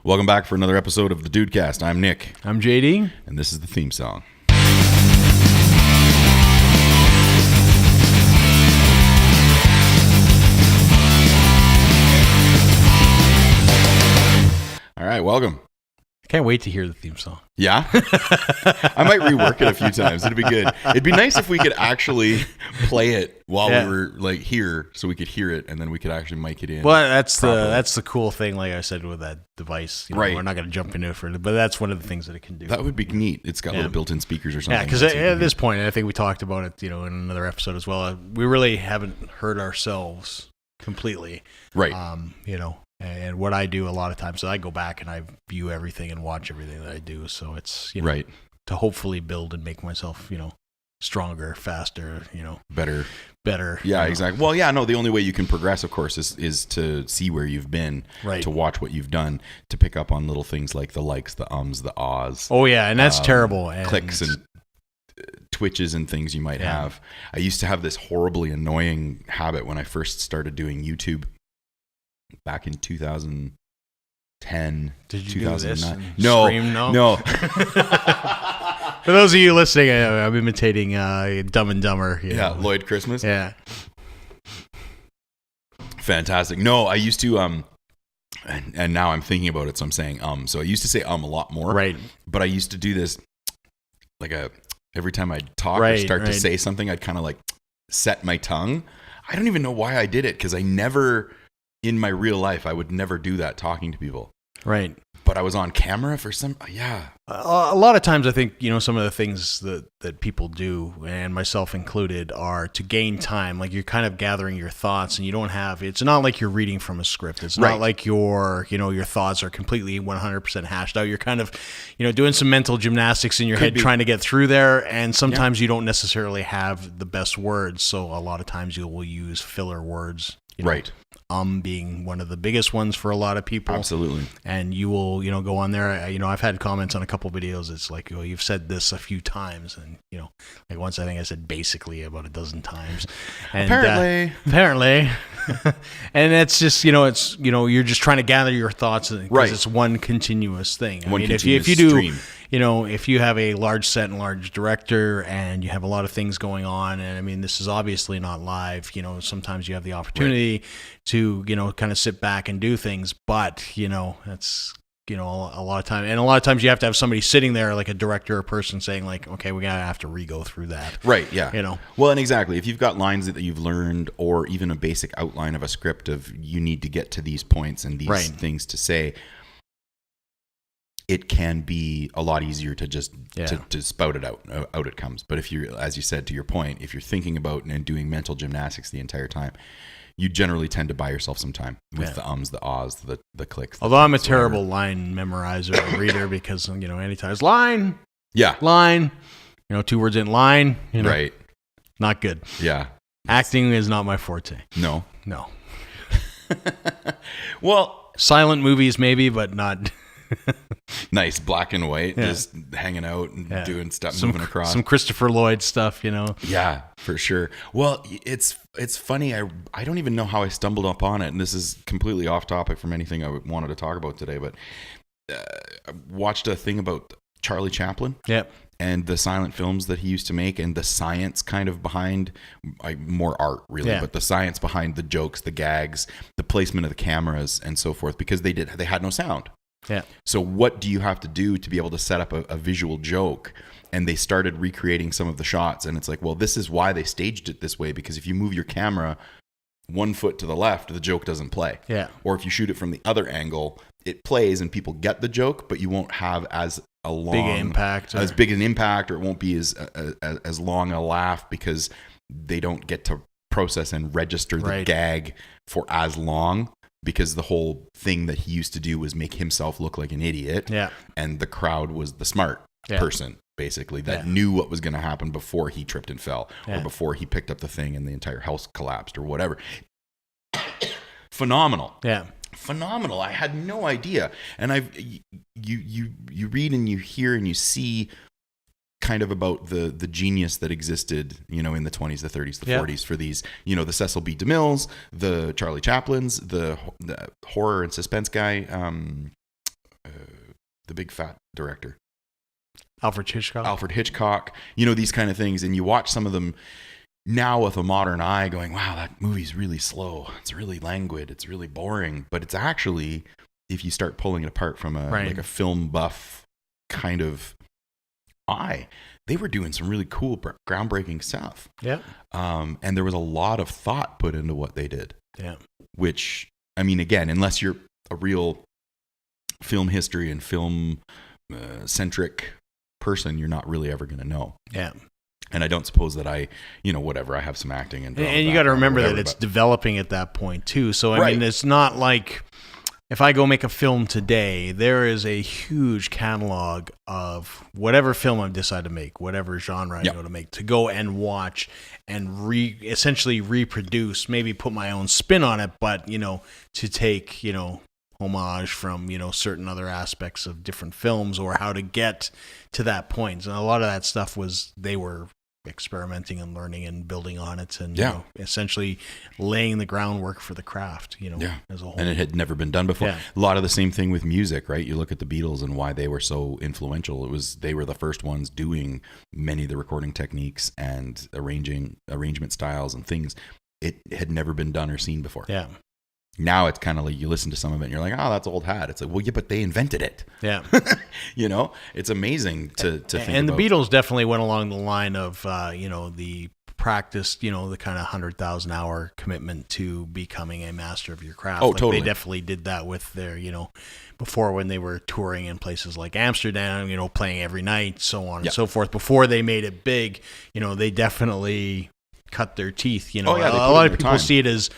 Welcome back for another episode of the Dudecast. I'm Nick. I'm JD. And this is the theme song. All right, welcome. I can't wait to hear the theme song. Yeah? I might rework it a few times. It'd be good. It'd be nice if we could actually play it while we were like here, so we could hear it, and then we could actually mic it in. Well, that's the cool thing, like I said, with that device. Right. We're not going to jump into it but that's one of the things that it can do. That would be neat. It's got little built-in speakers or something. Yeah, because at this point, I think we talked about it, in another episode as well. We really haven't heard ourselves completely. Right. And what I do a lot of times, so I go back and I view everything and watch everything that I do. So it's, right. to hopefully build and make myself, stronger, faster, better. Yeah, exactly. Well, yeah, no, the only way you can progress, of course, is to see where you've been, right. To watch what you've done, to pick up on little things like the likes, the ums, the ahs. Oh, yeah, and that's terrible. And clicks and twitches and things you might have. I used to have this horribly annoying habit when I first started doing YouTube back in 2010. Did you 2009. Do this? No. No. For those of you listening, I'm imitating Dumb and Dumber. Lloyd Christmas. Yeah. Fantastic. No, I used to and now I'm thinking about it, so I'm saying So I used to say a lot more. Right. But I used to do this every time I'd talk or start to say something, I'd kind of like set my tongue. I don't even know why I did it, because I never, in my real life, I would never do that talking to people. Right. But I was on camera for some, A lot of times I think, some of the things that people do, and myself included, are to gain time. Like, you're kind of gathering your thoughts, and you don't have, it's not like you're reading from a script. It's not like your thoughts are completely 100% hashed out. You're kind of, doing some mental gymnastics in your head, trying to get through there. And sometimes you don't necessarily have the best words. So a lot of times you will use filler words. Right. Being one of the biggest ones for a lot of people. Absolutely. And you will, go on there. I've had comments on a couple videos. It's like, you've said this a few times. And, like once I think I said basically about a dozen times. And, apparently. And it's just, you're just trying to gather your thoughts. Because it's one continuous thing. If you do, stream. If you have a large set and large director and you have a lot of things going on, and this is obviously not live, sometimes you have the opportunity to, kind of sit back and do things, but, that's, a lot of time. And a lot of times you have to have somebody sitting there, like a director or person saying like, okay, we're going to have to re-go through that. Right. Yeah. Well, and exactly. If you've got lines that you've learned, or even a basic outline of a script of you need to get to these points and these things to say, it can be a lot easier to just to spout it out it comes. But if you're, as you said, to your point, if you're thinking about and doing mental gymnastics the entire time, you generally tend to buy yourself some time with the ums, the ahs, the clicks. Although I'm a terrible line memorizer or reader, because anytime it's line, line, 2 words in line, right, not good. Yeah, acting is not my forte. No. Well, silent movies maybe, but not. Nice black and white, just hanging out and doing stuff, moving across. Some Christopher Lloyd stuff, Yeah, for sure. Well, it's funny. I don't even know how I stumbled upon it, and this is completely off topic from anything I wanted to talk about today. But I watched a thing about Charlie Chaplin. Yep. And the silent films that he used to make, and the science kind of behind, more art really, but the science behind the jokes, the gags, the placement of the cameras, and so forth, because they had no sound. Yeah. So what do you have to do to be able to set up a visual joke? And they started recreating some of the shots, and it's like, well, this is why they staged it this way, because if you move your camera 1 foot to the left, the joke doesn't play. Yeah. Or if you shoot it from the other angle, it plays and people get the joke, but you won't have as a long big impact, as big an impact, or it won't be as long a laugh, because they don't get to process and register the gag for as long. Because the whole thing that he used to do was make himself look like an idiot. Yeah. And the crowd was the smart person, basically, that knew what was going to happen before he tripped and fell, or before he picked up the thing and the entire house collapsed, or whatever. Phenomenal. Yeah. Phenomenal. I had no idea. And you read and you hear and you see kind of about the genius that existed, in the 20s, the 30s, the 40s for these, the Cecil B. DeMille's, the Charlie Chaplins, the horror and suspense guy, the big fat director. Alfred Hitchcock. These kind of things. And you watch some of them now with a modern eye going, wow, that movie's really slow. It's really languid. It's really boring. But it's actually, if you start pulling it apart from like a film buff kind of eye, they were doing some really cool, groundbreaking stuff. Yeah. And there was a lot of thought put into what they did. Yeah. Which, I mean, again, unless you're a real film history and film centric person, you're not really ever going to know. Yeah. And I don't suppose that I have some acting and you got to remember that it's developing at that point too. So I mean, it's not like if I go make a film today, there is a huge catalog of whatever film I decide to make, whatever genre I go to make, to go and watch and essentially reproduce, maybe put my own spin on it, but to take homage from certain other aspects of different films or how to get to that point. And a lot of that stuff they were experimenting and learning and building on it, and essentially laying the groundwork for the craft as a whole. And it had never been done before. A lot of the same thing with music, right? You look at the Beatles and why they were so influential. They were the first ones doing many of the recording techniques and arrangement styles and things. It had never been done or seen before. Now it's kind of like you listen to some of it and you're like, oh, that's old hat. It's like, well, yeah, but they invented it. Yeah. It's amazing to think and about. The Beatles definitely went along the line of, the practice, the kind of 100,000 hour commitment to becoming a master of your craft. Oh, totally. They definitely did that with their, before when they were touring in places like Amsterdam, playing every night, so on and so forth. Before they made it big, they definitely cut their teeth. A lot of people see it as,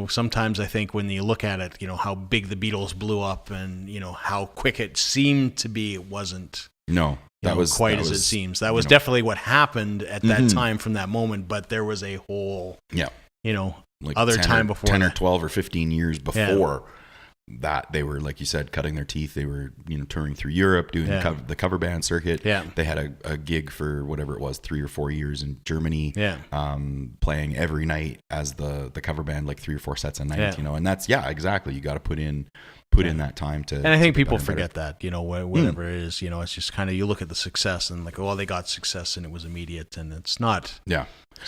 sometimes I think when you look at it, how big the Beatles blew up and, how quick it seemed to be, it wasn't quite as it seems. That was definitely what happened at that time from that moment, but there was a whole, like other time before 10 or 12 or 15 years before that they were, like you said, cutting their teeth. They were, touring through Europe, doing the cover band circuit. They had a gig for whatever it was, 3 or 4 years in Germany, playing every night as the cover band, like 3 or 4 sets a night, and that's, exactly. You got to put in that time to. And I think people forget that, whatever it is, it's just kind of, you look at the success and like, well, they got success and it was immediate, and it's not. Yeah.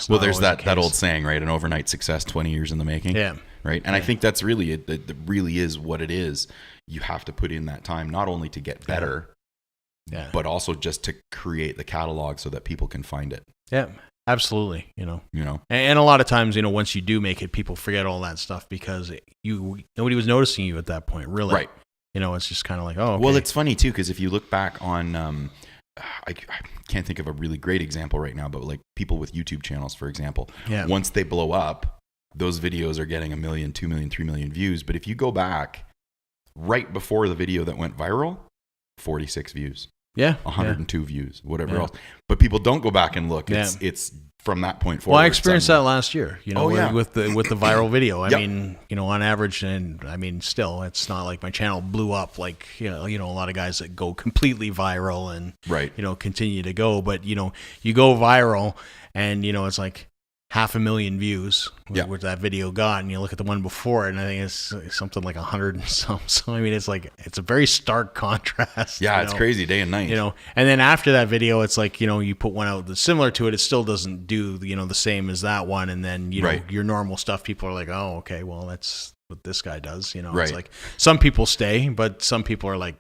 Well, there's that old saying, right? An overnight success, 20 years in the making. Yeah. Right. And I think that's really it. That really is what it is. You have to put in that time, not only to get better, but also just to create the catalog so that people can find it. Yeah, absolutely. And a lot of times, once you do make it, people forget all that stuff because nobody was noticing you at that point, really. Right. It's just kind of like, oh, okay. Well, it's funny too, because if you look back on, I can't think of a really great example right now, but like people with YouTube channels, for example, once they blow up, those videos are getting 1 million, 2 million, 3 million views. But if you go back right before the video that went viral, 46 views. 102 views, whatever else. But people don't go back and look. It's from that point forward. Well, I experienced that last year, with the viral video. I mean, on average, and I mean, still, it's not like my channel blew up like, a lot of guys that go completely viral and, continue to go. But, you go viral and, it's like 500,000 views, which that video got, and you look at the one before it, and I think it's something like 100 and some. So I mean, it's a very stark contrast. Yeah, it's crazy, day and night. And then after that video, it's like you put one out that's similar to it. It still doesn't do the same as that one, and then your normal stuff. People are like, oh, okay, well that's what this guy does. It's like some people stay, but some people are like,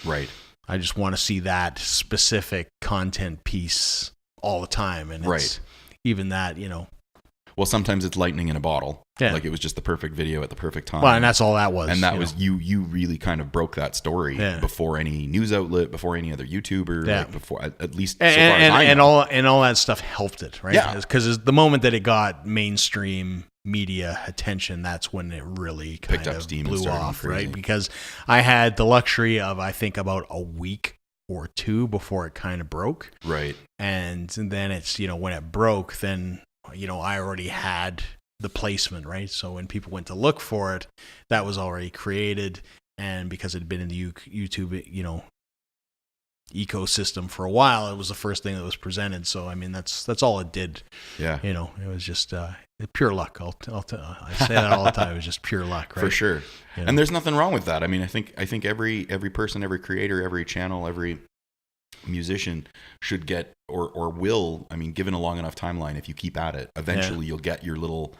right. I just want to see that specific content piece all the time, and it's, even that, Well, sometimes it's lightning in a bottle. Like it was just the perfect video at the perfect time. Well, and that's all that was. And that was you really kind of broke that story before any news outlet, before any other YouTuber, like before at least so far as I know. And all that stuff helped it, right? Yeah. Because the moment that it got mainstream media attention, that's when it really kind of blew off, right? Because I had the luxury of, I think, about a week or two before it kind of broke. Right. And then it's, when it broke, then, I already had the placement, right? So when people went to look for it, that was already created. And because it had been in the YouTube, ecosystem for a while, it was the first thing that was presented. So, I mean, that's all it did. Yeah. It was just, pure luck. I say that all the time. It's just pure luck, right? For sure. You know? And there's nothing wrong with that. I mean, I think every person, every creator, every channel, every musician should get or will. I mean, given a long enough timeline, if you keep at it, eventually you'll get your little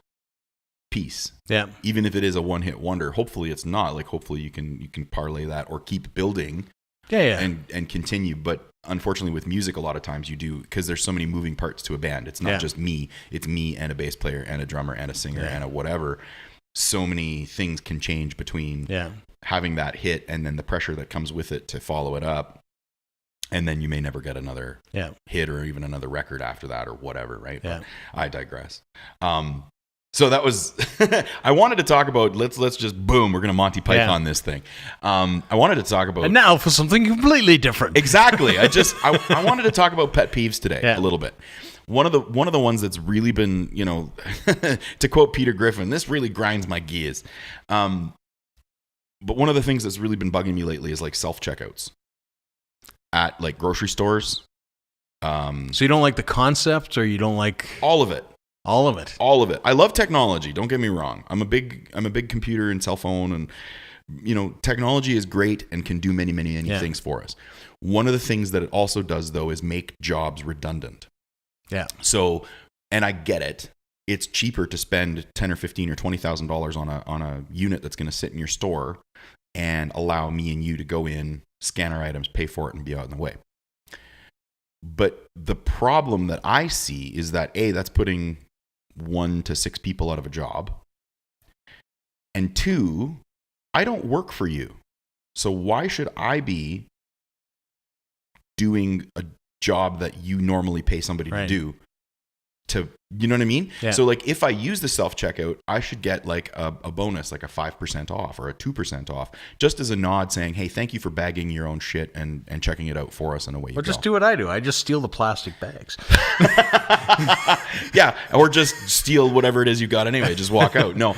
piece. Yeah. Even if it is a one-hit wonder, hopefully it's not. Like, hopefully you can parlay that or keep building. Yeah. And continue. But unfortunately with music, a lot of times you do, because there's so many moving parts to a band. It's not just me. It's me and a bass player and a drummer and a singer and a whatever. So many things can change between having that hit and then the pressure that comes with it to follow it up. And then you may never get another hit or even another record after that or whatever, right? Yeah. But I digress. So that was, I wanted to talk about, let's just boom, we're going to Monty Python this thing. I wanted to talk about. And now for something completely different. Exactly. I wanted to talk about pet peeves today a little bit. One of the ones that's really been, to quote Peter Griffin, this really grinds my gears. But one of the things that's really been bugging me lately is like self-checkouts at like grocery stores. So you don't like the concept, or you don't like all of it? All of it. All of it. I love technology. Don't get me wrong. I'm a big computer and cell phone, and technology is great and can do many things for us. One of the things that it also does, though, is make jobs redundant. Yeah. So, and I get it. It's cheaper to spend $10,000 or $15,000 or $20,000 on a unit that's going to sit in your store and allow me and you to go in, scan our items, pay for it, and be out in the way. But the problem that I see is that that's putting 1 to 6 people out of a job. And 2, I don't work for you. So why should I be doing a job that you normally pay somebody to do? You know what I mean? Yeah. So like if I use the self-checkout, I should get like a bonus, like a 5% off or a 2% off, just as a nod saying, hey, thank you for bagging your own shit and checking it out for us in a way. Or just do what I do. I just steal the plastic bags. Yeah. Or just steal whatever it is you got anyway. Just walk out. No.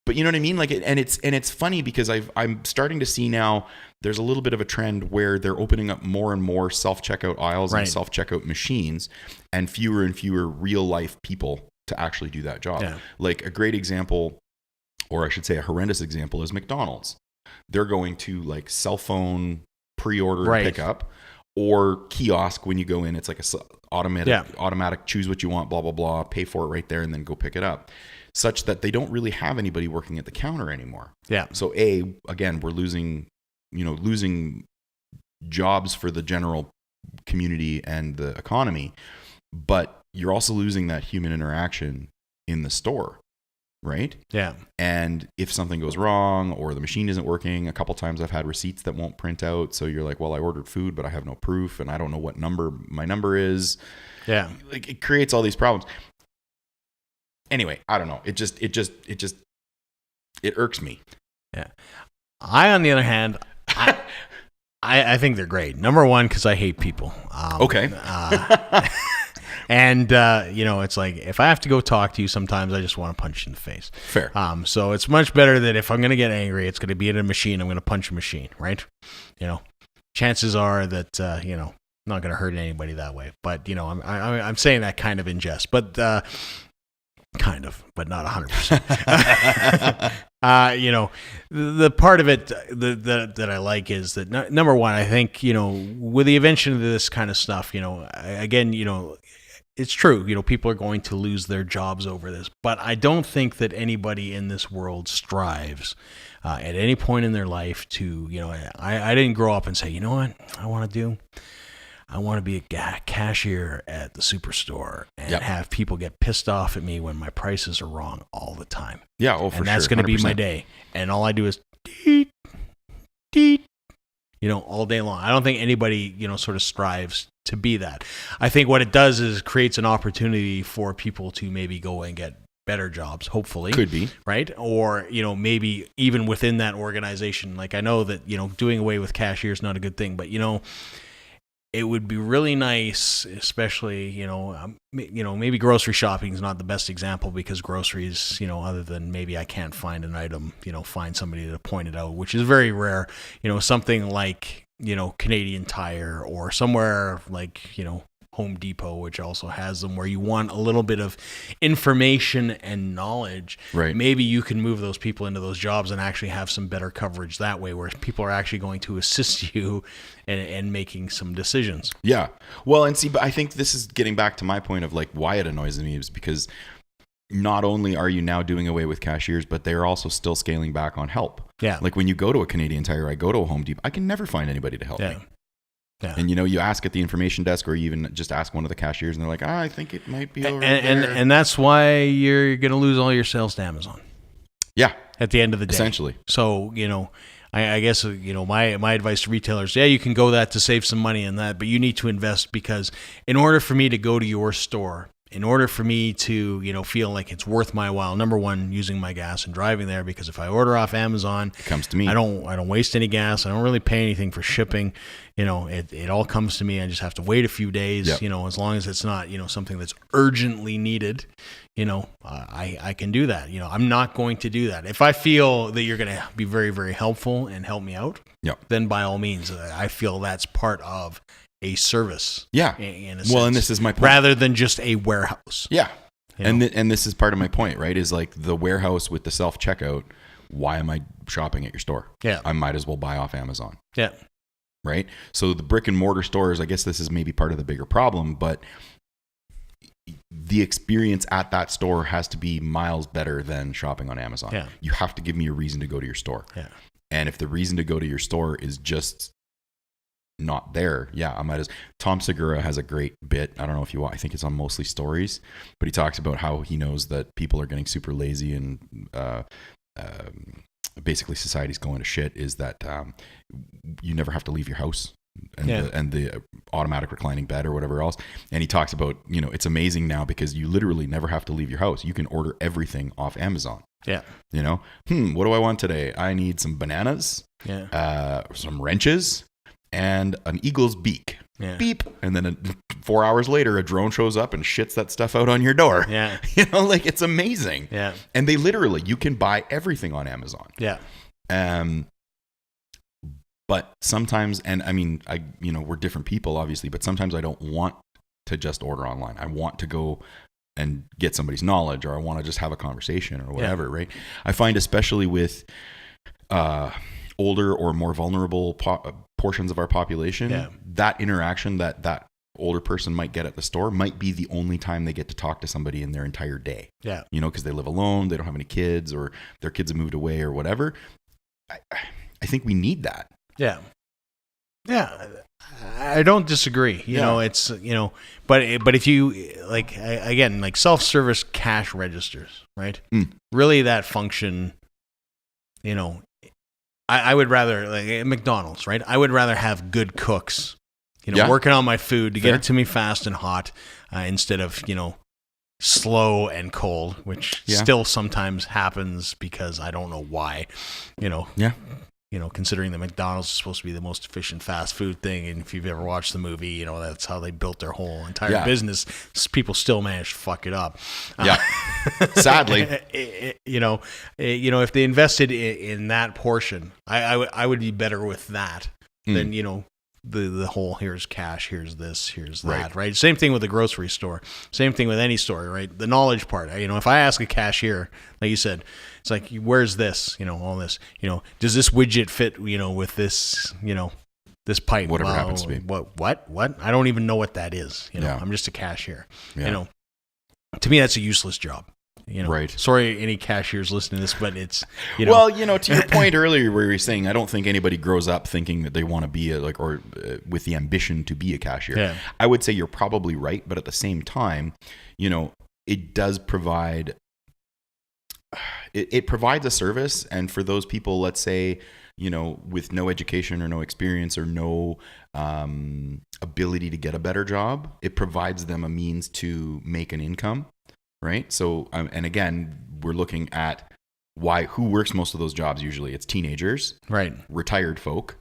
But you know what I mean? Like, and it's funny because I'm starting to see now there's a little bit of a trend where they're opening up more and more self-checkout aisles and self-checkout machines, and fewer real life people to actually do that job. Yeah. Like a great example, or I should say a horrendous example, is McDonald's. They're going to like cell phone pre-order pickup or kiosk when you go in. It's like a automatic choose what you want, blah, blah, blah, pay for it right there and then go pick it up. Such that they don't really have anybody working at the counter anymore. Yeah. So again, we're losing jobs for the general community and the economy, but you're also losing that human interaction in the store, right? Yeah. And if something goes wrong or the machine isn't working, a couple times I've had receipts that won't print out. So you're like, well, I ordered food, but I have no proof and I don't know what number my number is. Yeah. Like it creates all these problems. Anyway, I don't know. It irks me. Yeah. On the other hand, I think they're great. Number one, because I hate people. Okay. And it's like if I have to go talk to you, sometimes I just want to punch you in the face. Fair. So it's much better that if I'm going to get angry, it's going to be at a machine. I'm going to punch a machine, right? Chances are that not going to hurt anybody that way. But I'm saying that kind of in jest, but. Kind of, but not 100%. The part of it that I like is that number one, I think, with the invention of this kind of stuff, again, it's true, people are going to lose their jobs over this, but I don't think that anybody in this world strives at any point in their life to, I didn't grow up and say, you know what I want to do? I want to be a cashier at the superstore and have people get pissed off at me when my prices are wrong all the time. Yeah, for sure. And that's going to be my day. And all I do is deet, deet, all day long. I don't think anybody, sort of strives to be that. I think what it does is creates an opportunity for people to maybe go and get better jobs, hopefully. Could be. Right? Or, maybe even within that organization. Like I know that, doing away with cashier is not a good thing, but, it would be really nice, especially, maybe grocery shopping is not the best example because groceries, other than maybe I can't find an item, find somebody to point it out, which is very rare. Something like, Canadian Tire or somewhere like, Home Depot, which also has them, where you want a little bit of information and knowledge. Right. Maybe you can move those people into those jobs and actually have some better coverage that way, where people are actually going to assist you in making some decisions. Yeah. Well, and see, but I think this is getting back to my point of like why it annoys me is because not only are you now doing away with cashiers, but they're also still scaling back on help. Yeah. Like when you go to a Canadian Tire, I go to a Home Depot, I can never find anybody to help me. Yeah. And you ask at the information desk, or you even just ask one of the cashiers, and they're like, I think it might be over there. And that's why you're going to lose all your sales to Amazon. Yeah. At the end of the day. Essentially. So, I guess, my advice to retailers, you can go that to save some money in that, but you need to invest, because in order for me to go to your store, in order for me to, feel like it's worth my while, number one, using my gas and driving there, because if I order off Amazon, it comes to me. I don't waste any gas. I don't really pay anything for shipping. It all comes to me. I just have to wait a few days, Yep. As long as it's not, something that's urgently needed, I can do that. I'm not going to do that. If I feel that you're going to be very, very helpful and help me out, Yep. then by all means, I feel that's part of a service. Yeah. In a well, sense, and this is my point. rather than just a warehouse. Yeah. And this is part of my point, right? Is like the warehouse with the self-checkout. Why am I shopping at your store? Yeah. I might as well buy off Amazon. Yeah. Right. So the brick and mortar stores, I guess this is maybe part of the bigger problem, but the experience at that store has to be miles better than shopping on Amazon. Yeah. You have to give me a reason to go to your store. Yeah. And if the reason to go to your store is just not there, I might as. Tom Segura has a great bit. I don't know if you want. I think it's on Mostly Stories, but he talks about how he knows that people are getting super lazy and basically society's going to shit. Is that you never have to leave your house, and the automatic reclining bed or whatever else. And he talks about it's amazing now because you literally never have to leave your house. You can order everything off Amazon. Yeah. What do I want today? I need some bananas. Yeah. Some wrenches. And an eagle's beak. Yeah. Beep. And then 4 hours later, a drone shows up and shits that stuff out on your door. Yeah. It's amazing. Yeah. And they literally, you can buy everything on Amazon. Yeah. But sometimes, and I mean, we're different people, obviously, but sometimes I don't want to just order online. I want to go and get somebody's knowledge, or I want to just have a conversation or whatever, right? I find especially with older or more vulnerable portions of our population, that interaction that older person might get at the store might be the only time they get to talk to somebody in their entire day. Yeah. Because they live alone, they don't have any kids, or their kids have moved away or whatever. I think we need that. Yeah. Yeah. I don't disagree. It's, but if you like self-service cash registers, right? Really that function, I would rather, like at McDonald's, right? I would rather have good cooks, working on my food to get it to me fast and hot, instead of, slow and cold, which still sometimes happens because I don't know why, considering that McDonald's is supposed to be the most efficient fast food thing. And if you've ever watched the movie, that's how they built their whole entire business. People still manage to fuck it up. Yeah. Sadly. If they invested in that portion, I would be better with that than, the whole here's cash, here's this, here's that, right? Same thing with the grocery store. Same thing with any store, right? The knowledge part. If I ask a cashier, like you said, it's like, where's this? All this. Does this widget fit? With this? This pipe. Whatever happens to be. What? I don't even know what that is. I'm just a cashier. Yeah. To me, that's a useless job. Right. Sorry, any cashiers listening to this, but it's, Well, to your point earlier where you were saying, I don't think anybody grows up thinking that they want to be with the ambition to be a cashier. Yeah. I would say you're probably right, but at the same time, it does provide, it provides a service. And for those people, let's say, with no education or no experience or no ability to get a better job, it provides them a means to make an income. Right. So, and again, we're looking at who works most of those jobs. Usually it's teenagers, right? Retired folk,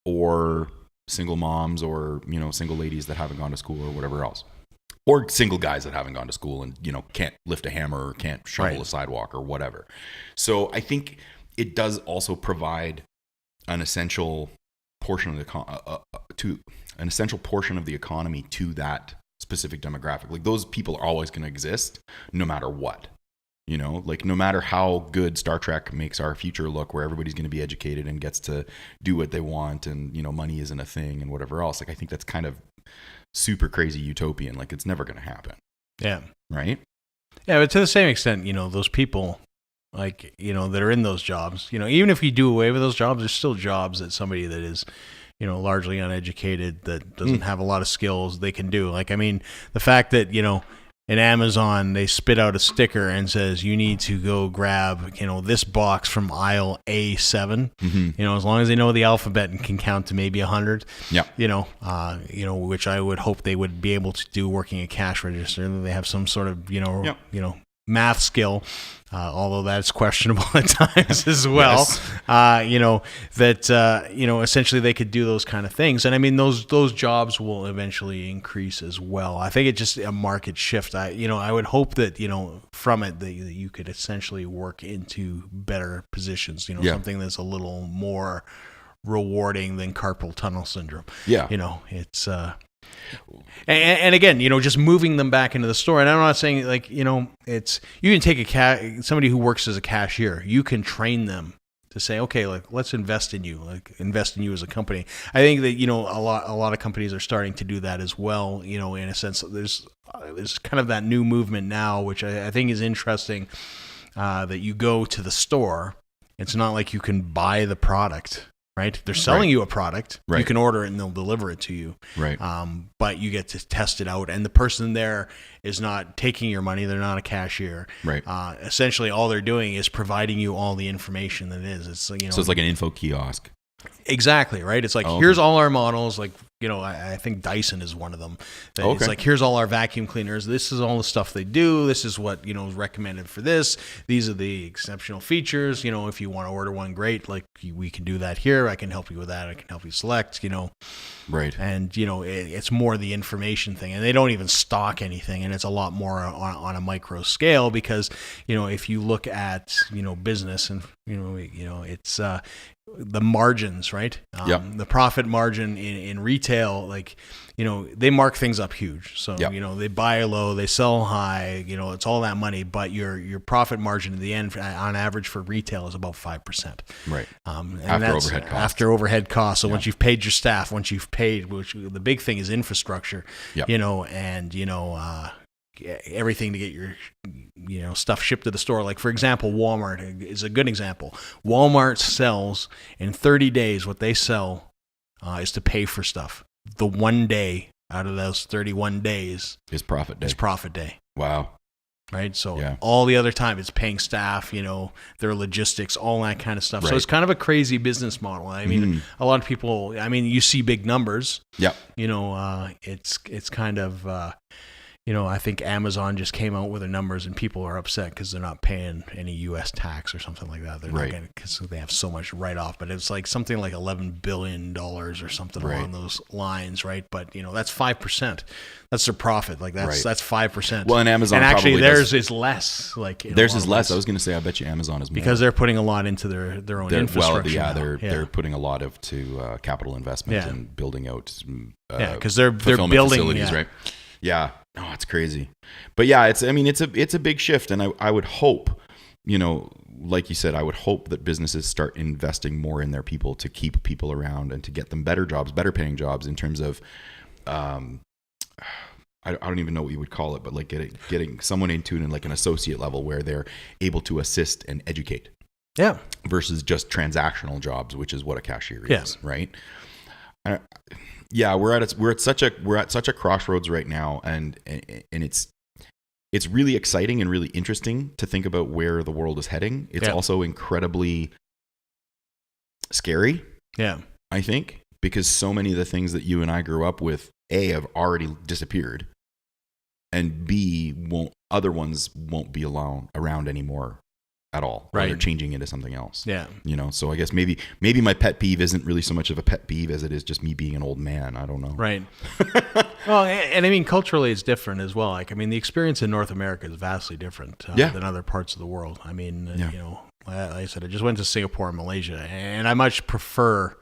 or single moms, or, single ladies that haven't gone to school or whatever else, or single guys that haven't gone to school and, can't lift a hammer or can't shovel a sidewalk or whatever. So I think it does also provide an essential portion of the economy to that specific demographic. Like those people are always going to exist no matter what. You know, like no matter how good Star Trek makes our future look, where everybody's going to be educated and gets to do what they want, and, you know, money isn't a thing and whatever else. Like, I think that's kind of super crazy utopian. Like, it's never going to happen. Yeah. Right? Yeah, but to the same extent, you know, those people, like, you know, that are in those jobs, you know, even if you do away with those jobs, there's still jobs that somebody that is, you know, largely uneducated, that doesn't have a lot of skills, they can do. Like, I mean, the fact that, you know, in Amazon, they spit out a sticker and says, you need to go grab, you know, this box from aisle A7. You know, as long as they know the alphabet and can count to maybe 100. Yeah. You know, which I would hope they would be able to do working a cash register. They have some sort of, you know, math skill, although that's questionable at times as well. Yes. You know, that, you know, essentially they could do those kind of things. And I mean, those jobs will eventually increase as well. I think it's just a market shift. I would hope that, you know, from it that you could essentially work into better positions, you know, something that's a little more rewarding than carpal tunnel syndrome. Yeah. You know, it's, and again, you know, just moving them back into the store. And I'm not saying, like, you know, it's, you can take somebody who works as a cashier, you can train them to say, okay, like, let's invest in you as a company. I think that, you know, a lot of companies are starting to do that as well. You know, in a sense, there's kind of that new movement now, which I think is interesting, that you go to the store. It's not like you can buy the product. Right? They're selling you a product. Right. You can order it and they'll deliver it to you. Right. But you get to test it out. And the person there is not taking your money. They're not a cashier. Right. Essentially, all they're doing is providing you all the information that it is. It's, you know, so it's like an info kiosk. Exactly, right? It's like, here's all our models. Like, you know, I think Dyson is one of them. It's like, here's all our vacuum cleaners. This is all the stuff they do. This is what, you know, is recommended for this. These are the exceptional features. You know, if you want to order one, great. Like, we can do that here. I can help you with that. I can help you select, you know. Right. And, you know, it's more the information thing. And they don't even stock anything. And it's a lot more on a micro scale because, you know, if you look at, you know, business and, you know, it's the margins, right? The profit margin in retail, like, you know, they mark things up huge. So, you know, they buy low, they sell high, you know, it's all that money, but your profit margin at the end on average for retail is about 5%. Right. And after overhead costs. So once you've paid your staff, once you've paid, which the big thing is infrastructure, you know, and, you know, everything to get your, you know, stuff shipped to the store. Like, for example, Walmart is a good example. Walmart sells in 30 days, what they sell is to pay for stuff. The one day out of those 31 days is profit day. Wow. Right. So all the other time it's paying staff, you know, their logistics, all that kind of stuff. Right. So it's kind of a crazy business model. I mean, a lot of people, I mean, you see big numbers, you know, it's kind of, you know, I think Amazon just came out with their numbers and people are upset because they're not paying any U.S. tax or something like that. They're not getting, because they have so much write-off. But it's like something like $11 billion or something along those lines, right? But, you know, that's 5%. That's their profit. Like, that's 5%. Well, and Amazon and actually theirs is less. Like, theirs is less. I was going to say, I bet you Amazon is more. Because they're putting a lot into their own infrastructure. Well, they're putting a lot to capital investment and building out because they're building facilities, right? Yeah. Oh, it's crazy. But yeah, it's a big shift. And I would hope, you know, like you said, I would hope that businesses start investing more in their people to keep people around and to get them better jobs, better paying jobs in terms of, I don't even know what you would call it, but like getting someone into it in like an associate level where they're able to assist and educate. Yeah. Versus just transactional jobs, which is what a cashier is, right? Yeah, we're at such a crossroads right now, and it's really exciting and really interesting to think about where the world is heading. It's also incredibly scary. Yeah, I think, because so many of the things that you and I grew up with, A, have already disappeared, and B, other ones won't be around anymore at all. Right. They're changing into something else. Yeah. You know, so I guess maybe my pet peeve isn't really so much of a pet peeve as it is just me being an old man. I don't know. Right. Well, and I mean, culturally it's different as well. Like, I mean, the experience in North America is vastly different than other parts of the world. I mean, you know, like I said, I just went to Singapore and Malaysia, and I much prefer,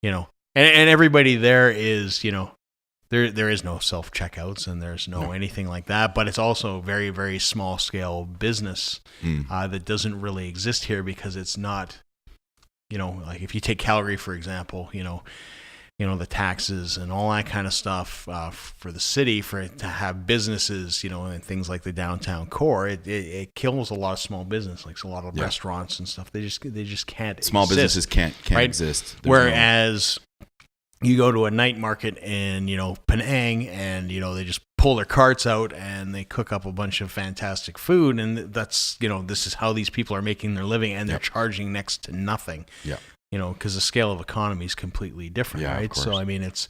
you know, and everybody there is, you know, there is no self-checkouts and there's no anything like that, but it's also very, very small scale business that doesn't really exist here because it's not, like if you take Calgary, for example, the taxes and all that kind of stuff for the city, for it to have businesses, and things like the downtown core, it kills a lot of small business, like a lot of restaurants and stuff. They just can't. Small exist, businesses can't right? exist. Whereas you go to a night market in Penang, and they just pull their carts out and they cook up a bunch of fantastic food, and that's this is how these people are making their living, and they're charging next to nothing. Yeah. Because the scale of economy is completely different, right? So I mean, it's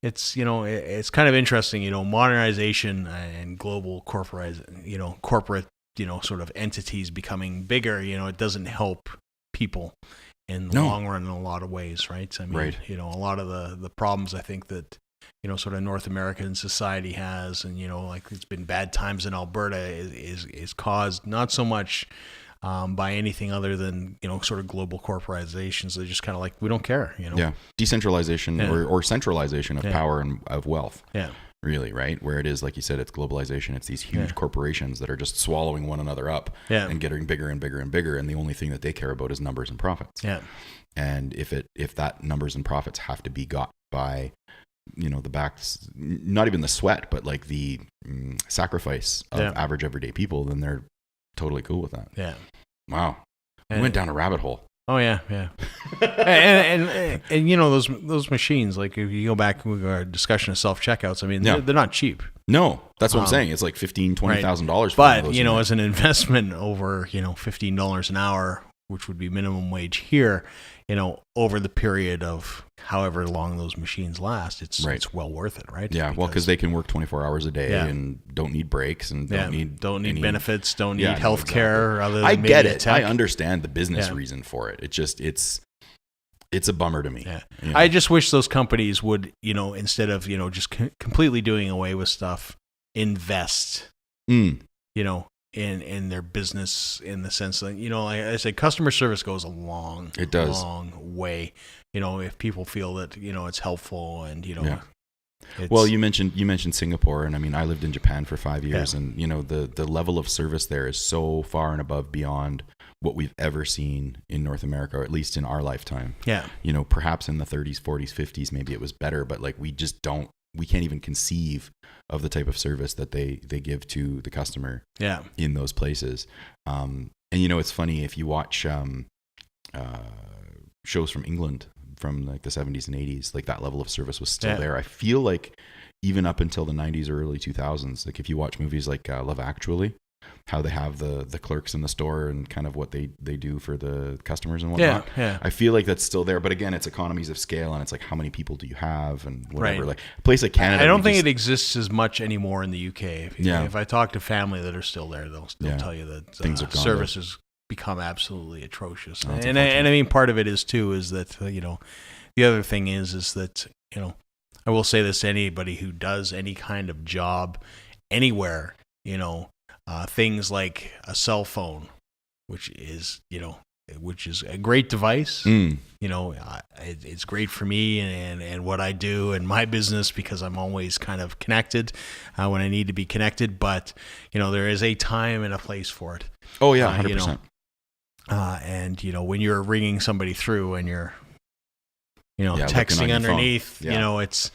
kind of interesting, modernization and global corporate sort of entities becoming bigger. It doesn't help people in the long run in a lot of ways, right? I mean, a lot of the problems I think that sort of North American society has, and like it's been bad times in Alberta is caused not so much by anything other than sort of global corporations. They're just kind of like, we don't care. Decentralization or centralization of power and of wealth. Yeah. Really, right? Where it is, like you said, it's globalization. It's these huge corporations that are just swallowing one another up and getting bigger and bigger and bigger. And the only thing that they care about is numbers and profits. Yeah. And if that numbers and profits have to be got by, the backs, not even the sweat, but like the sacrifice of average everyday people, then they're totally cool with that. Yeah. Wow. We went down a rabbit hole. Oh yeah, yeah. and those machines, like if you go back with our discussion of self-checkouts, I mean, they're not cheap. No, that's what I'm saying. It's like $15,000-$20,000 for but those as an investment over $15 an hour, which would be minimum wage here, over the period of however long those machines last, it's well worth it, right? Yeah, because they can work 24 hours a day and don't need breaks and don't need benefits, don't need health care. I get it. I understand the business reason for it. It's a bummer to me. Yeah. I just wish those companies would, instead of just completely doing away with stuff, invest. In their business, in the sense that, like I said, customer service goes a long way. If people feel that, it's helpful and, well, you mentioned Singapore, and I mean, I lived in Japan for 5 years, and the level of service there is so far and above beyond what we've ever seen in North America, or at least in our lifetime. Yeah. Perhaps in the 30s, 40s, 50s, maybe it was better, but like we can't even conceive of the type of service that they give to the customer in those places. And it's funny, if you watch shows from England from like the 70s and 80s, like that level of service was still there. I feel like even up until the 90s or early 2000s, like if you watch movies like Love Actually, how they have the clerks in the store and kind of what they do for the customers and whatnot. I feel like that's still there, but again, it's economies of scale, and it's like, how many people do you have and whatever. Like a place like Canada, I don't think it exists as much anymore in the UK. If I talk to family that are still there, they'll tell you that things have service has become absolutely atrocious. And I mean, part of it is that the other thing is that I will say this to anybody who does any kind of job anywhere, things like a cell phone, which is a great device. It's great for me and what I do in my business, because I'm always kind of connected when I need to be connected. But there is a time and a place for it. Oh yeah, 100%. And when you're ringing somebody through and you're texting underneath, it's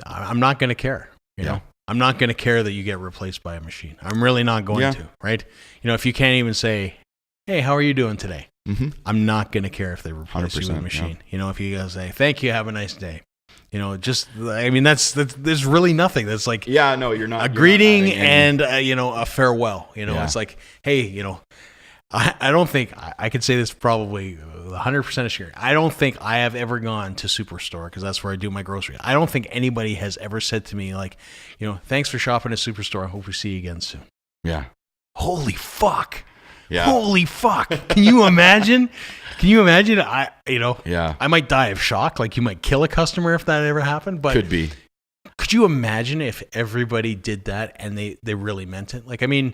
I'm not going to care. You know. I'm not going to care that you get replaced by a machine. I'm really not going to, right? If you can't even say, hey, how are you doing today? Mm-hmm. I'm not going to care if they replace you with a machine. Yeah. If you guys say, thank you, have a nice day. There's really nothing. That's like, you're not a greeting and a farewell. It's like, hey, I don't think I could say this probably 100% sure. I don't think I have ever gone to Superstore, because that's where I do my grocery. I don't think anybody has ever said to me like, thanks for shopping at Superstore. I hope we see you again soon. Yeah. Holy fuck. Yeah. Holy fuck. Can you imagine? I might die of shock. Like, you might kill a customer if that ever happened. But could be. Could you imagine if everybody did that and they really meant it? Like, I mean,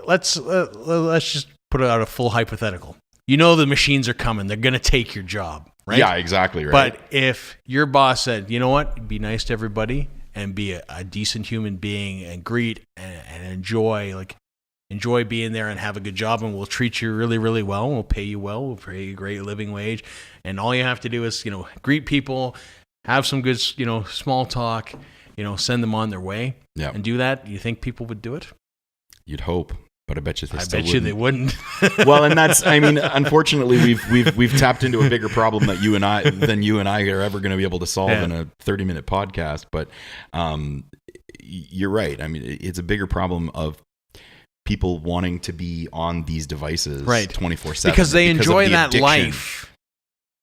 let's just put out a full hypothetical. The machines are coming. They're going to take your job. right? Yeah, exactly right. But if your boss said, you know what, be nice to everybody and be a decent human being and greet and enjoy being there and have a good job, and we'll treat you really, really well. We'll pay you well. We'll pay you a great living wage. And all you have to do is, greet people, have some good, small talk, send them on their way and do that. You think people would do it? You'd hope. But I bet you they wouldn't. Well, and that's, unfortunately, we've tapped into a bigger problem than you and I are ever going to be able to solve in a 30-minute podcast. But you're right. It's a bigger problem of people wanting to be on these devices 24/7 because they enjoy that addiction. Life.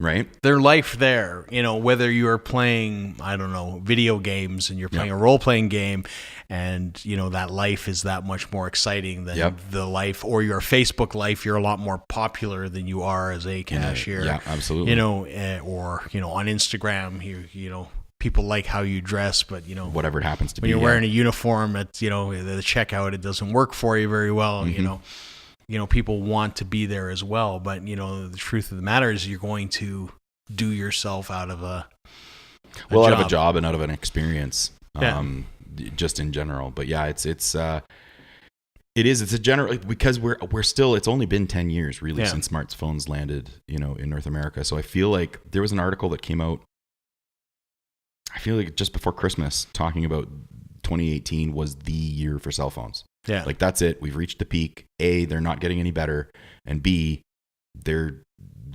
Right. Their life there, whether you're playing, I don't know, video games and you're playing a role-playing game and, that life is that much more exciting than the life, or your Facebook life, you're a lot more popular than you are as a cashier. Yeah, absolutely. Or, on Instagram, people like how you dress, but, whatever it happens to when be. When you're wearing a uniform at, the checkout, it doesn't work for you very well, people want to be there as well, but the truth of the matter is you're going to do yourself out of a job. Out of a job and out of an experience, just in general. But yeah, it's a general, because we're still, it's only been 10 years really since smartphones landed, in North America. So I feel like there was an article that came out, I feel like just before Christmas, talking about 2018 was the year for cell phones. Yeah. Like that's it. We've reached the peak. A, they're not getting any better. And B, they've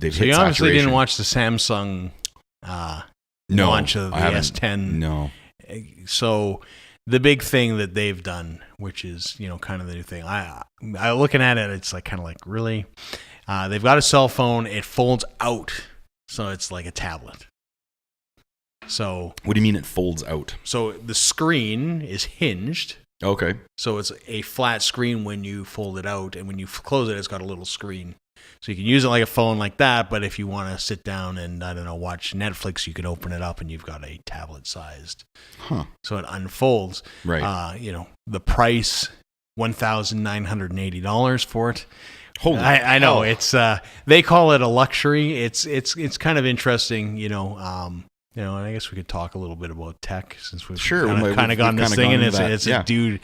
hit saturation. You obviously didn't watch the Samsung launch of the S10. No. So the big thing that they've done, which is, kind of the new thing. I looking at it, it's like kind of like, really? They've got a cell phone. It folds out. So it's like a tablet. So what do you mean it folds out? So the screen is hinged. Okay. So it's a flat screen when you fold it out, and when you close it, it's got a little screen. So you can use it like a phone like that, but if you want to sit down and, watch Netflix, you can open it up and you've got a tablet-sized. Huh. So it unfolds. Right. The price, $1,980 for it. Holy I know. It's they call it a luxury. It's kind of interesting, and I guess we could talk a little bit about tech since we've kind of gone this thing, and it's a dude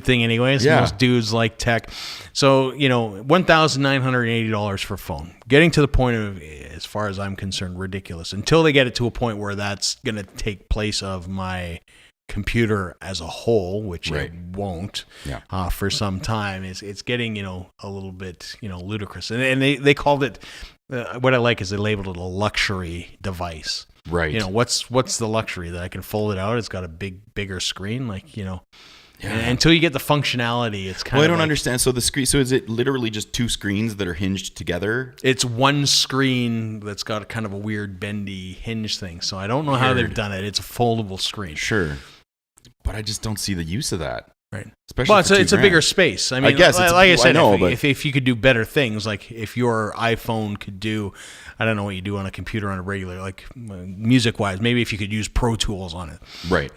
thing anyways. Yeah. Most dudes like tech. So, $1,980 for a phone. Getting to the point of, as far as I'm concerned, ridiculous. Until they get it to a point where that's going to take place of my computer as a whole, which it won't for some time. It's getting, a little bit, ludicrous. And they called it, what I like is they labeled it a luxury device. Right. What's the luxury that I can fold it out? It's got a bigger screen, until you get the functionality, it's kind of. Well, I don't understand. So the screen. So is it literally just two screens that are hinged together? It's one screen that's got kind of a weird bendy hinge thing. So I don't know how they've done it. It's a foldable screen. Sure, but I just don't see the use of that. Right. Especially it's a bigger space. I guess like I said, if you could do better things, like if your iPhone could do, I don't know what you do on a computer on a regular, like music-wise, maybe if you could use Pro Tools on it, right?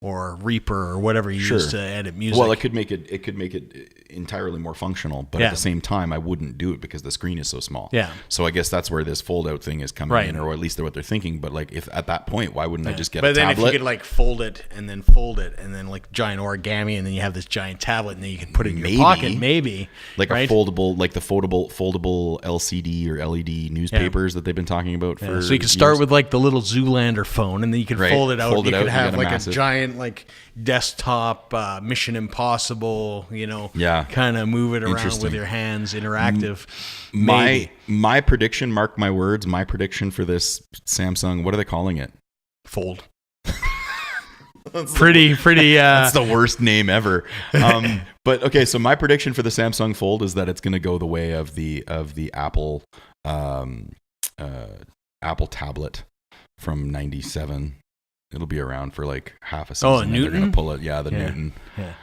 Or Reaper or whatever you use to edit music. Well, it could make it entirely more functional, but at the same time, I wouldn't do it because the screen is so small. Yeah. So I guess that's where this fold-out thing is coming in, or at least what they're thinking. But if at that point, why wouldn't I just get a tablet? But then if you could fold it and then fold it and then giant origami, and then you have this giant tablet, and then you can put it in your pocket, maybe. A foldable, the foldable LCD or LED newspapers that they've been talking about for. So you can start with the little Zoolander phone, and then you can fold it out. You could have a giant desktop Mission Impossible, kind of move it around with your hands, interactive. My prediction, mark my words, my prediction for this Samsung, what are they calling it? Fold. pretty. That's the worst name ever. But okay, so my prediction for the Samsung Fold is that it's going to go the way of the Apple Apple tablet from '97. It'll be around for half a season. Oh, Newton? They're going to pull it. Yeah, the Newton. Yeah.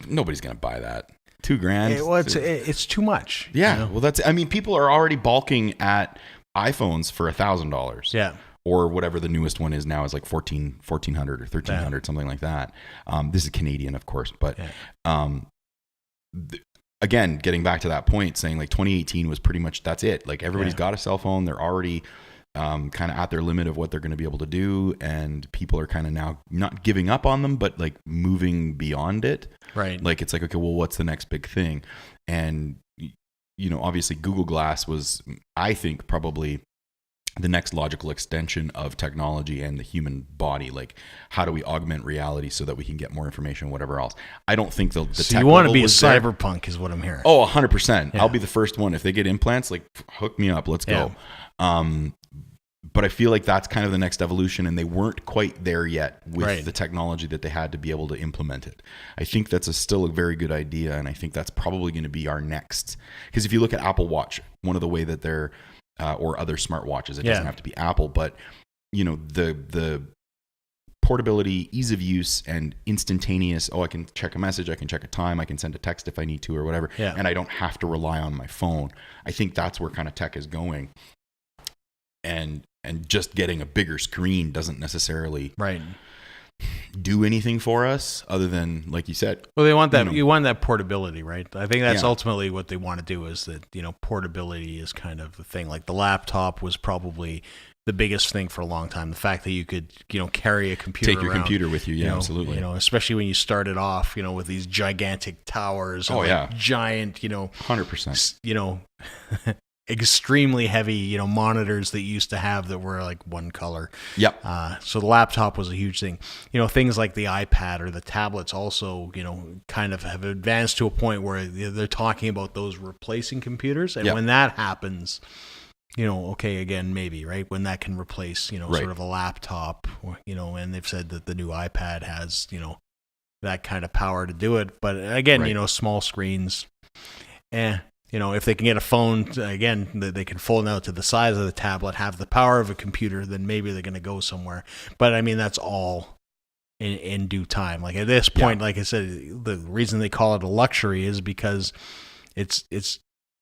Nobody's going to buy that. $2,000. Well, it's too much. Yeah. Well, people are already balking at iPhones for $1,000. Yeah. Or whatever the newest one is now is $1,400 or $1,300, something like that. This is Canadian, of course. But again, getting back to that point, saying 2018 was pretty much, that's it. Everybody's got a cell phone. They're already kind of at their limit of what they're going to be able to do, and people are kind of now not giving up on them, but like moving beyond it. Right. Like it's like, okay, well, what's the next big thing? And obviously Google Glass was, I think, probably the next logical extension of technology and the human body. Like, how do we augment reality so that we can get more information, whatever else? I don't think the so tech you want to be a cyberpunk is what I'm hearing. Oh, 100%. Yeah. I'll be the first one. If they get implants, like, hook me up. Let's go. But I feel like that's kind of the next evolution, and they weren't quite there yet with the technology that they had to be able to implement it. I think that's still a very good idea, and I think that's probably going to be our next. Because if you look at Apple Watch, one of the way that they're or other smartwatches, it doesn't have to be Apple, but the portability, ease of use, and instantaneous. Oh, I can check a message, I can check a time, I can send a text if I need to or whatever, and I don't have to rely on my phone. I think that's where kind of tech is going. And just getting a bigger screen doesn't necessarily do anything for us other than, like you said. Well, they want that. You want that portability, right? I think that's ultimately what they want to do. Is that portability is kind of the thing. Like the laptop was probably the biggest thing for a long time. The fact that you could carry a computer, take your computer with you, absolutely. Especially when you started off, with these gigantic towers. And giant, 100%. Extremely heavy, monitors that you used to have that were like one color. Yep. So the laptop was a huge thing. Things like the iPad or the tablets also, kind of have advanced to a point where they're talking about those replacing computers. And when that happens, okay, again, maybe, right? When that can replace, sort of a laptop, and they've said that the new iPad has, that kind of power to do it. But again, small screens, if they can get a phone, again, they can fold out to the size of the tablet, have the power of a computer, then maybe they're going to go somewhere. But I mean, that's all in due time. Like at this point, like I said, the reason they call it a luxury is because it's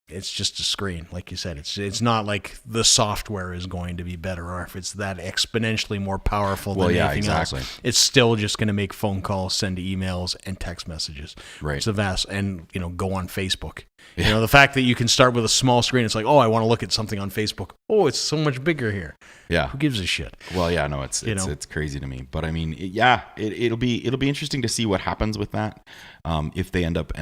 just a screen. Like you said, it's not like the software is going to be better, or if it's that exponentially more powerful than anything else. It's still just going to make phone calls, send emails, and text messages. Right. It's a vast, and go on Facebook. The fact that you can start with a small screen, it's like, oh, I want to look at something on Facebook. Oh, it's so much bigger here. Yeah. Who gives a shit? Well, yeah, no, it's crazy to me. But I mean, it'll be interesting to see what happens with that. If they end up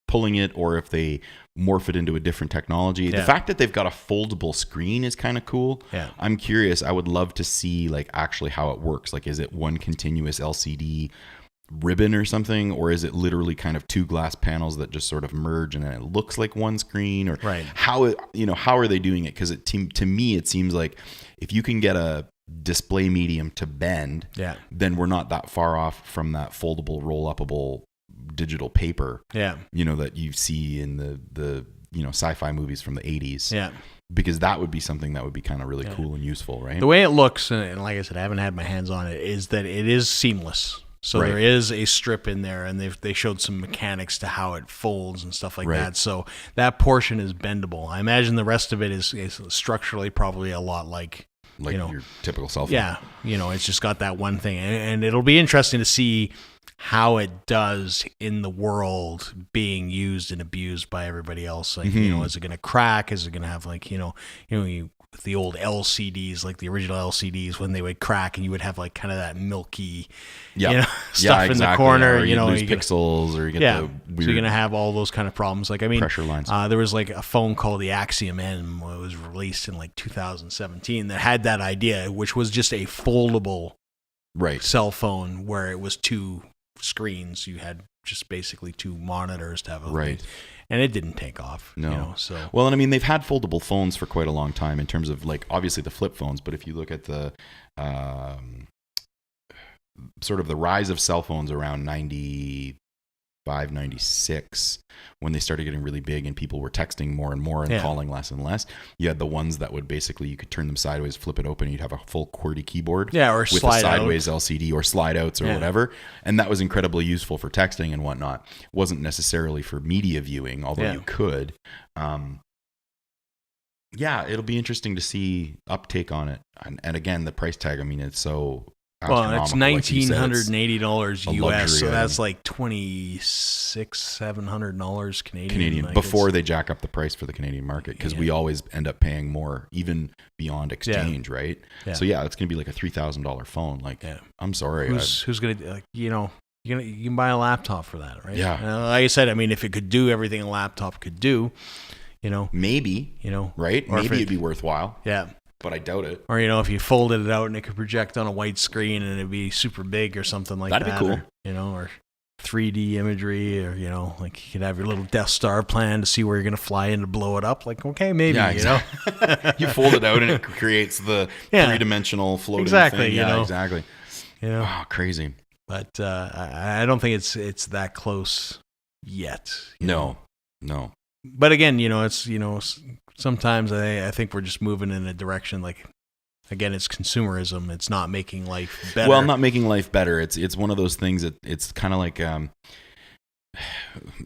pulling it, or if they morph it into a different technology. The fact that they've got a foldable screen is kind of cool. Yeah. I'm curious. I would love to see like actually how it works. Like, is it one continuous LCD ribbon or something, or is it literally kind of two glass panels that just sort of merge and it looks like one screen? Or how are they doing it? Because to me it seems like if you can get a display medium to bend, then we're not that far off from that foldable, roll-upable digital paper, that you see in the sci-fi movies from the 80s. Because that would be something that would be kind of really cool and useful, right? The way it looks, and like I said, I haven't had my hands on it, is that it is seamless. So there is a strip in there, and they showed some mechanics to how it folds and stuff like that. So that portion is bendable. I imagine the rest of it is structurally probably a lot like your typical cell phone. Yeah, it's just got that one thing, and it'll be interesting to see how it does in the world being used and abused by everybody else. Like, is it going to crack? Is it going to have like, the old LCDs, like the original LCDs, when they would crack and you would have like kind of that milky, stuff in the corner, you lose pixels, or you get the weird, so you're going to have all those kind of problems. Like, I mean, pressure lines. There was like a phone called the Axiom M, it was released in like 2017, that had that idea, which was just a foldable cell phone where it was two screens. You had just basically two monitors to have a and it didn't take off. No. So well, and I mean, they've had foldable phones for quite a long time in terms of like obviously the flip phones, but if you look at the sort of the rise of cell phones around 95, 96, when they started getting really big and people were texting more and more and calling less and less, you had the ones that would basically, you could turn them sideways, flip it open, and you'd have a full QWERTY keyboard or with a sideways LCD or slide outs or whatever. And that was incredibly useful for texting and whatnot. Wasn't necessarily for media viewing, although you could. It'll be interesting to see uptake on it. And again, the price tag, I mean, it's so Well, it's $1,980 US, so that's item. like $2,700 Canadian. Before they jack up the price for the Canadian market, because we always end up paying more, even beyond exchange, right? Yeah. So yeah, it's gonna be like a $3,000 phone. Like, I'm sorry, who's gonna you can buy a laptop for that, right? Yeah. Like I said, I mean, if it could do everything a laptop could do, maybe, right? Or maybe it'd be worthwhile. Yeah. But I doubt it. Or, if you folded it out and it could project on a white screen and it'd be super big or something like that. That'd be cool. Or 3D imagery, or, like you could have your little Death Star plan to see where you're going to fly in to blow it up. Like, okay, maybe, exactly. You fold it out and it creates the three-dimensional floating thing. Yeah, exactly. Oh, crazy. But I don't think it's that close yet. No. But again, it's, sometimes I think we're just moving in a direction like, again, it's consumerism. It's not making life better. Well, not making life better. It's one of those things that it's kind of like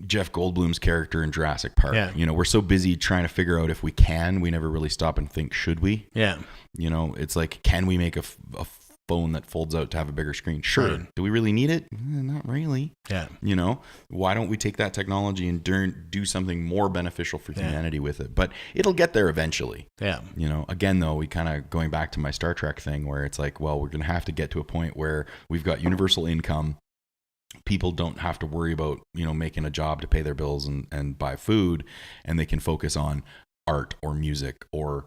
Jeff Goldblum's character in Jurassic Park. Yeah. We're so busy trying to figure out if we can. We never really stop and think, should we? Yeah. It's like, can we make a phone that folds out to have a bigger screen? Sure. Right. Do we really need it? Not really. Yeah. Why don't we take that technology and do something more beneficial for humanity with it? But it'll get there eventually. Yeah. Again, though, we kind of going back to my Star Trek thing where it's like, well, we're going to have to get to a point where we've got universal income. People don't have to worry about, making a job to pay their bills and buy food, and they can focus on art or music or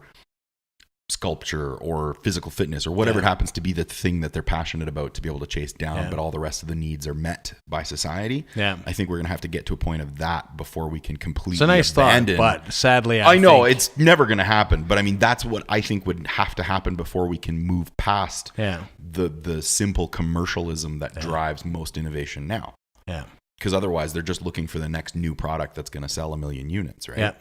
sculpture or physical fitness or whatever it happens to be the thing that they're passionate about to be able to chase down, but all the rest of the needs are met by society. Yeah. I think we're going to have to get to a point of that before we can completely It's a nice abandon. Thought, but sadly, I know it's never going to happen, but I mean, that's what I think would have to happen before we can move past the simple commercialism that drives most innovation now. Yeah. Because otherwise they're just looking for the next new product that's going to sell 1 million units, right? Yeah.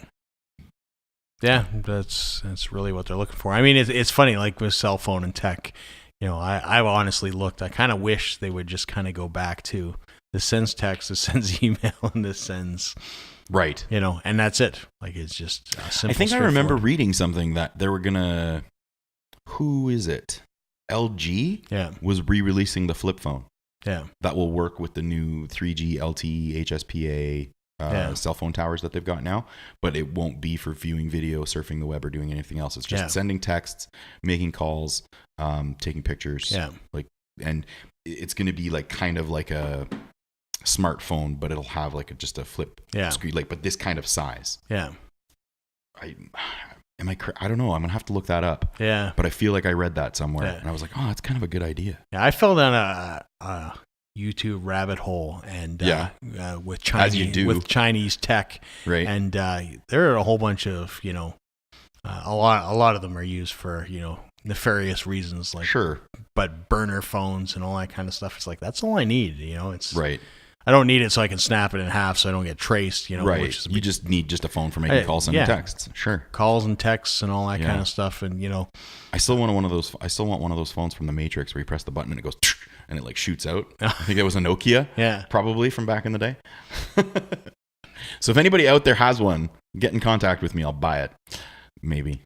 Yeah, that's really what they're looking for. I mean, it's funny, like with cell phone and tech, I've honestly looked, I kind of wish they would just kind of go back to this sends text, this sends email, and this sends, right. And that's it. Like, it's just simple. I think I remember reading something that they were going to, who is it? LG was re-releasing the flip phone. Yeah. That will work with the new 3G LTE HSPA cell phone towers that they've got now, but it won't be for viewing video, surfing the web, or doing anything else. It's just sending texts, making calls, taking pictures. Yeah. And it's going to be like kind of like a smartphone, but it'll have like just a flip screen, but this kind of size. Yeah. I don't know. I'm going to have to look that up. Yeah. But I feel like I read that somewhere and I was like, oh, that's kind of a good idea. Yeah. I fell down a YouTube rabbit hole and with Chinese tech, right? And there are a whole bunch of a lot of them are used for nefarious reasons, like but burner phones and all that kind of stuff. It's like, that's all I need, it's right. I don't need it so I can snap it in half so I don't get traced, right. Which you just need just a phone for making calls and texts. Sure. Calls and texts and all that kind of stuff. And I still want one of those phones from the Matrix where you press the button and it goes and it like shoots out. I think it was a Nokia. Probably from back in the day. So if anybody out there has one, get in contact with me. I'll buy it. Maybe.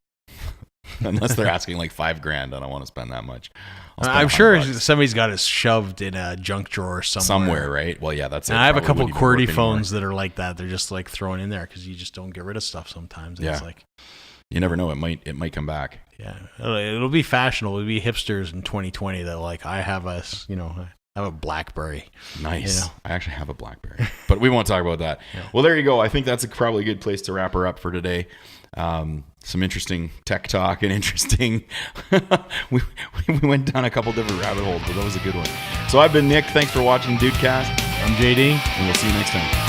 Unless they're asking like $5,000. I don't want to spend that much. I'm sure somebody's got it shoved in a junk drawer somewhere. Right? Well, yeah, that's it. And I have a couple of QWERTY phones that are like that. They're just like thrown in there because you just don't get rid of stuff sometimes. It's like, you never know. It might come back. Yeah, it'll be fashionable. It'll be hipsters in 2020 that like, I have a BlackBerry. Nice. I actually have a BlackBerry, but we won't talk about that. Well, there you go. I think that's probably a good place to wrap her up for today. Some interesting tech talk and interesting. we went down a couple different rabbit holes, but that was a good one. So I've been Nick. Thanks for watching Dudecast. I'm JD, and we'll see you next time.